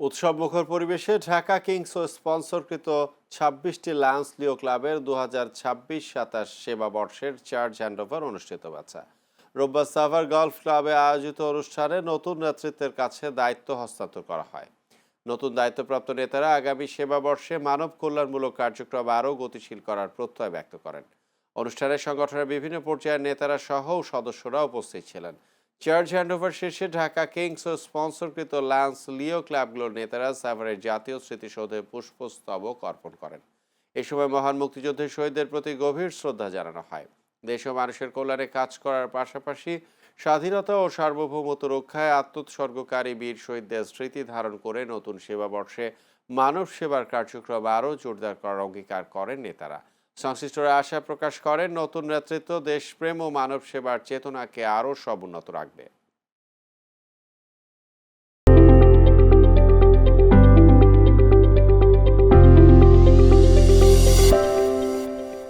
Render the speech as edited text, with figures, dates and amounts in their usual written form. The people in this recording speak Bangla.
উৎসবমুখর পরিবেশে ঢাকা কিংস ও স্পন্সরকৃত ২৬টি লায়ন্স লিও ক্লাবের ২০২৬-২৭ সেবা বর্ষের চার্জ হ্যান্ডওভার অনুষ্ঠিত হয়েছে। রোববার সাভার গলফ ক্লাবে আয়োজিত অনুষ্ঠানে নতুন নেতৃত্বের কাছে দায়িত্ব হস্তান্তর করা হয়। নতুন দায়িত্বপ্রাপ্ত নেতারা আগামী সেবা বর্ষে মানব কল্যাণমূলক কার্যক্রম আরও গতিশীল করার প্রত্যয় ব্যক্ত করেন। অনুষ্ঠানে সংগঠনের বিভিন্ন পর্যায়ের নেতারা সহ সদস্যরা উপস্থিত ছিলেন। চার্জ হ্যান্ডওভার শেষে ঢাকা কিংস ও স্পন্সরকৃত লায়ন্স লিও ক্লাবগুলোর নেতারা সাভারের জাতীয় স্মৃতিসৌধে পুষ্পস্তবক অর্পণ করেন। এ সময় মহান মুক্তিযুদ্ধের শহীদদের প্রতি গভীর শ্রদ্ধা জানানো হয়। দেশ ও মানুষের কল্যাণে কাজ করার পাশাপাশি স্বাধীনতা ও সার্বভৌমত্ব রক্ষায় আত্মোৎসর্গকারী বীর শহীদদের স্মৃতি ধারণ করে নতুন সেবাবর্ষে মানব সেবার কার্যক্রম আরও জোরদার করার অঙ্গীকার করেন নেতারা। সংশ্লিষ্টরা আশা প্রকাশ করেন নতুন নেতৃত্ব দেশপ্রেম ও মানব সেবার চেতনাকে আরও সমুন্নত রাখবে।